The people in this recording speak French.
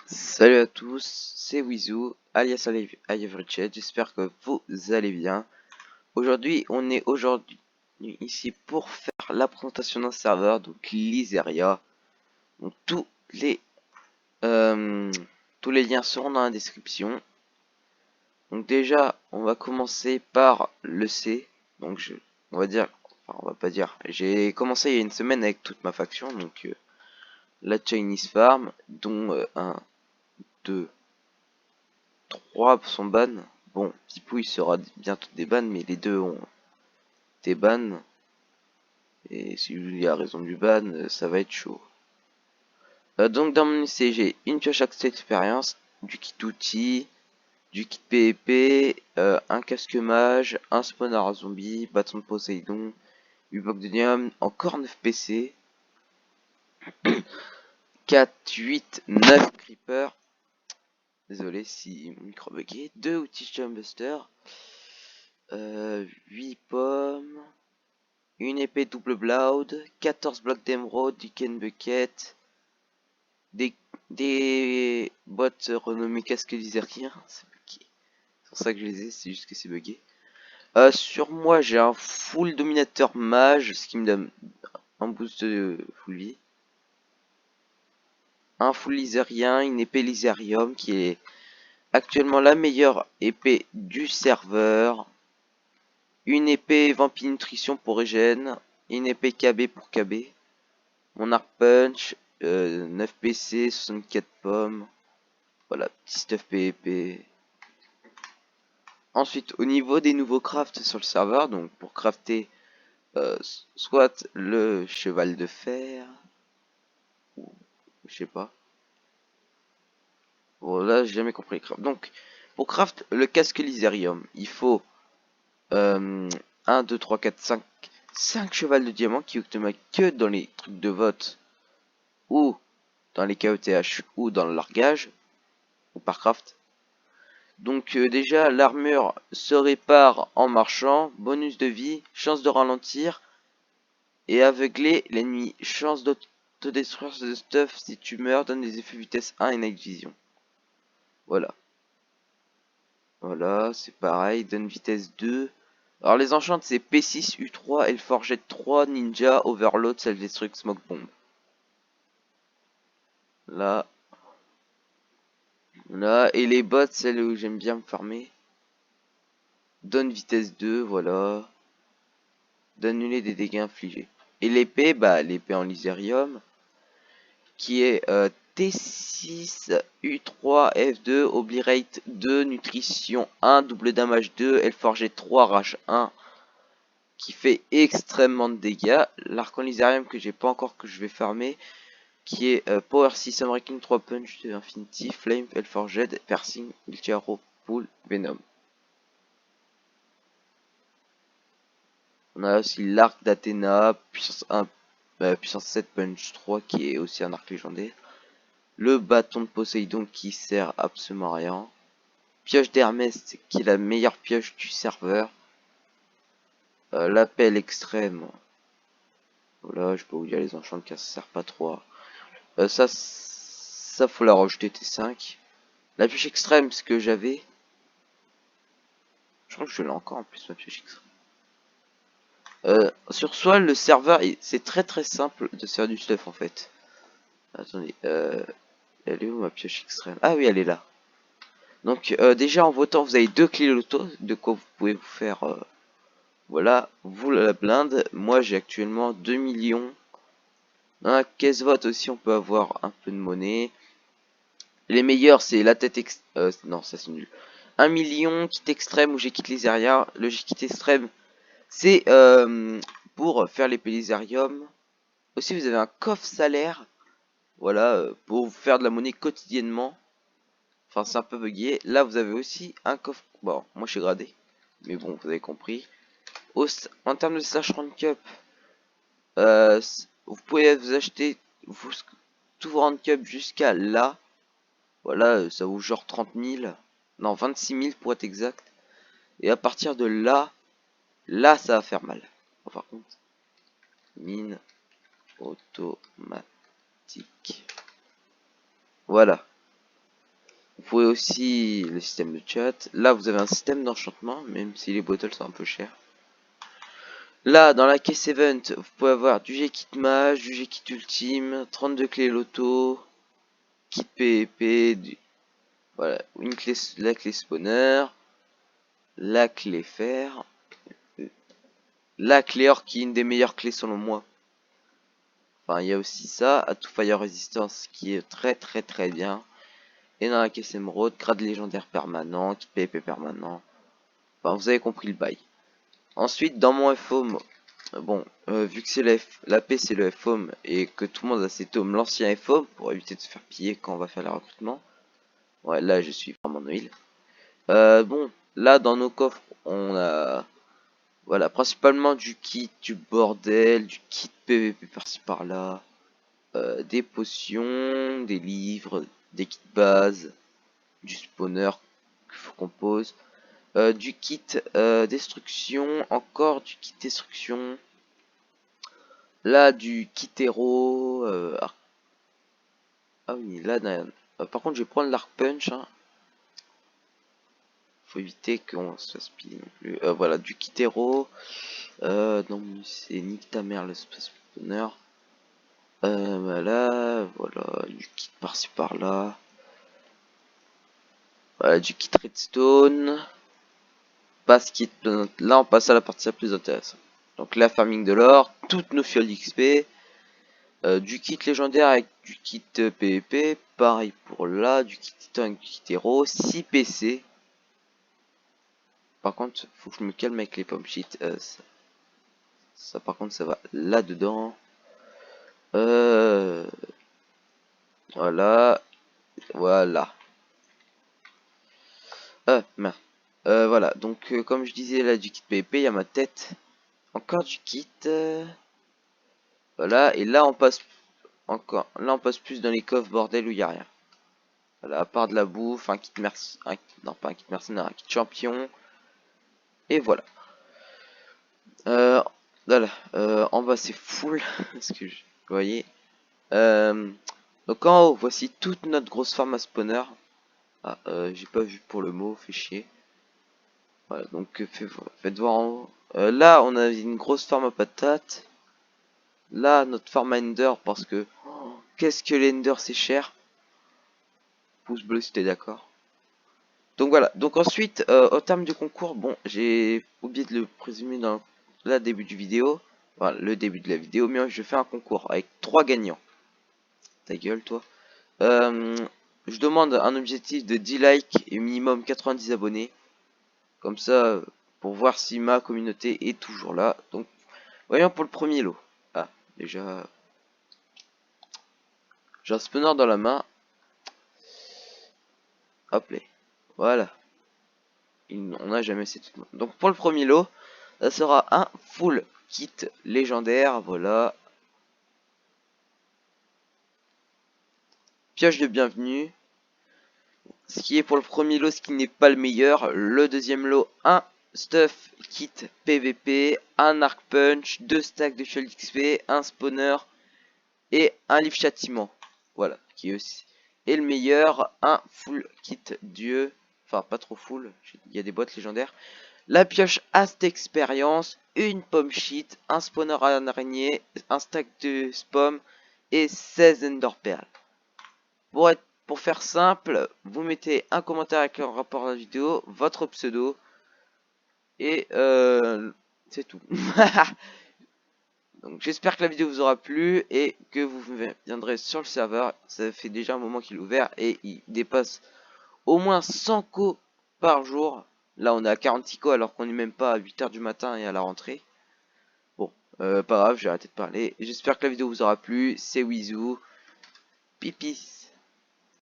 Salut à tous, c'est Wizou, alias Averichet, j'espère que vous allez bien. Aujourd'hui, on est ici pour faire la présentation d'un serveur, donc l'Iseria. Donc euh, tous les liens seront dans la description. Donc déjà, on va commencer par le C. On va dire, enfin on va pas dire, j'ai commencé il y a une semaine avec toute ma faction, donc la Chinese Farm, dont 1, 2, 3 sont ban. Bon, Pipouille sera bientôt des ban, mais les deux ont été ban. Et si il y a raison du ban, ça va être chaud. Donc dans mon lycée, j'ai une pioche accès expérience, du kit outil, du kit PvP, un casque mage, un spawner à zombie, bâton de Poséidon, 8 blocs de diamant, encore 9 PC, 4, 8, 9 creepers. Désolé si mon micro bugué. 2 outils Jumpbuster, 8 pommes, une épée double blood, 14 blocs d'émeraude, du Ken Bucket, des bottes renommées casque lizardien. C'est bugué. C'est pour ça que je les ai, c'est juste que c'est bugué. Sur moi, j'ai un full dominateur mage, ce qui me donne un boost de full vie. Un full lizardien, une épée lizarium qui est actuellement la meilleure épée du serveur. Une épée vampire nutrition pour régène, une épée KB pour KB. Mon arc punch, 9 PC, 64 pommes. Voilà, petit stuff PvP. Ensuite, au niveau des nouveaux crafts sur le serveur, donc pour crafter soit le cheval de fer, ou je sais pas. Bon, là, j'ai jamais compris les crafts. Donc, pour craft le casque lysérium, il faut 1, 2, 3, 4, 5, 5 chevals de diamant qui obtiennent que dans les trucs de vote ou dans les KOTH ou dans le largage ou par craft. Donc déjà l'armure se répare en marchant, bonus de vie, chance de ralentir et aveugler l'ennemi, chance d'autodétruire ce stuff si tu meurs, donne des effets vitesse 1 et night vision. Voilà. Voilà, c'est pareil, donne vitesse 2. Alors les enchantes c'est P6, U3, Elforget 3, Ninja, Overload, Self-Destruct, Smoke Bomb. Là. Là, et les bots, celles où j'aime bien me farmer. Donne vitesse 2, voilà. D'annuler des dégâts infligés. Et l'épée, bah l'épée en lysérium, qui est T6, U3, F2, Obliterate 2, Nutrition 1, double damage 2, Elforget 3, Rage 1, qui fait extrêmement de dégâts. L'arc en lysérium que j'ai pas encore, que je vais farmer, qui est Power 6, Unbreaking 3 Punch de Infinity, Flame, Elforget, Piercing, Ultra Pool, Venom. On a aussi l'arc d'Athéna, puissance 1, puissance 7 punch 3 qui est aussi un arc légendaire. Le bâton de Poséidon qui sert absolument à rien. Pioche d'Hermès qui est la meilleure pioche du serveur. L'appel extrême. Voilà, je peux vous dire les enchants car ça sert pas trop. Ça faut la rajouter T5. La pioche extrême, ce que j'avais. Je crois que je l'ai encore en plus ma pioche extrême. Sur soi, le serveur, c'est très simple de se faire du stuff en fait. Attendez, elle est où ma pioche extrême? Ah oui, elle est là. Donc déjà en votant, vous avez 2 clés loto, de quoi vous pouvez vous faire, voilà, vous la blinde. Moi j'ai actuellement 2 millions. Dans la caisse vote aussi, on peut avoir un peu de monnaie. Les meilleurs, c'est la tête non, ça c'est nul. 1 million, kit extrême où j'ai quitté les aériens. Le kit extrême, c'est pour faire les pélisariums. Aussi, vous avez un coffre salaire. Voilà, pour vous faire de la monnaie quotidiennement. Enfin, c'est un peu bugué. Là, vous avez aussi un coffre. Bon, moi je suis gradé. Mais bon, vous avez compris. En termes de slash rank up, vous pouvez vous acheter tout vos rank up jusqu'à là. Voilà, ça vaut genre 30 000. Non, 26 000 pour être exact. Et à partir de là, ça va faire mal. Bon, par contre, mine automatique. Voilà. pouvez aussi le système de chat. Là vous avez un système d'enchantement, même si les bottles sont un peu chers. Là dans la caisse event, vous pouvez avoir du G-Kit Mage, du G-Kit Ultime, 32 clés loto, kit PvP, voilà, une clé, la clé spawner, la clé fer, la clé or qui est une des meilleures clés selon moi. Enfin il y a aussi ça, à tout fire resistance qui est très bien. Et dans la caisse émeraude, grade légendaire permanent, kit PvP permanent. Enfin vous avez compris le bail. Ensuite dans mon FOM, bon, vu que c'est la paix c'est le FOM et que tout le monde a ses tomes, l'ancien FOM, pour éviter de se faire piller quand on va faire le recrutement. Ouais, là je suis vraiment Noël. Bon, là dans nos coffres, on a, voilà, principalement du kit, du bordel, du kit PVP par-ci par-là, des potions, des livres, des kits bases, du spawner qu'il faut qu'on pose, du kit destruction, encore du kit destruction. Là, du kit héros. Ah oui, là, par contre, je vais prendre l'arc punch. Hein. Faut éviter qu'on se fasse piller non plus. Voilà, du kit héros. Non, c'est nique ta mère le spawner. Voilà, du kit par-ci par-là. Voilà, du kit redstone. Passe kit. Là, on passe à la partie la plus intéressante. Donc, la farming de l'or, toutes nos fioles d'XP. Du kit légendaire avec du kit PvP, pareil pour là, du kit titan avec du kit héros, 6 PC. Par contre, faut que je me calme avec les pommes shit. Ça par contre ça va là dedans. Voilà, voilà. Merde. Voilà, donc comme je disais là du kit PvP, il y a ma tête. Encore du kit. Voilà, et là on passe encore. Là on passe plus dans les coffres bordel où il y a rien. Voilà, à part de la bouffe, un kit mercenaire, non pas un kit mercenaire, un kit champion. Et voilà. Voilà. En bas c'est full. Ce que vous voyez. Donc en haut, voici toute notre grosse farm à spawner. Ah, j'ai pas vu pour le mot, fait chier. Voilà, donc faites voir en haut. Là, on a une grosse farm à patates. Là, notre farm à ender, parce que... oh, qu'est-ce que l'ender, c'est cher. Pouce bleu si t'es d'accord. Donc voilà, donc ensuite, au terme du concours, bon, j'ai oublié de le présumer dans le début du vidéo. Enfin, le début de la vidéo, mais je fais un concours avec 3 gagnants. Ta gueule, toi. Je demande un objectif de 10 likes et minimum 90 abonnés. Comme ça, pour voir si ma communauté est toujours là. Donc, voyons pour le premier lot. Ah, déjà... j'ai un spawner dans la main. Hop là. Voilà. On n'a jamais essayé tout le monde. Donc, pour le premier lot, ça sera un full kit légendaire. Voilà. Pioche de bienvenue. Ce qui est pour le premier lot, ce qui n'est pas le meilleur. Le deuxième lot, un stuff kit PVP, un arc punch, 2 stacks de shield XP, un spawner et un livre châtiment. Voilà, qui est aussi. Et le meilleur, un full kit dieu. Enfin, pas trop full, il y a des boîtes légendaires. La pioche Ast expérience, une pomme shit, un spawner à un araignée, un stack de spam et 16 ender pearls. Pour faire simple, vous mettez un commentaire avec un rapport à la vidéo, votre pseudo, et c'est tout. Donc j'espère que la vidéo vous aura plu et que vous viendrez sur le serveur. Ça fait déjà un moment qu'il est ouvert et il dépasse au moins 100 co par jour. Là on est à 46 co alors qu'on n'est même pas à 8 h du matin et à la rentrée. Bon, pas grave, j'ai arrêté de parler. J'espère que la vidéo vous aura plu. C'est Wizou. Pipis.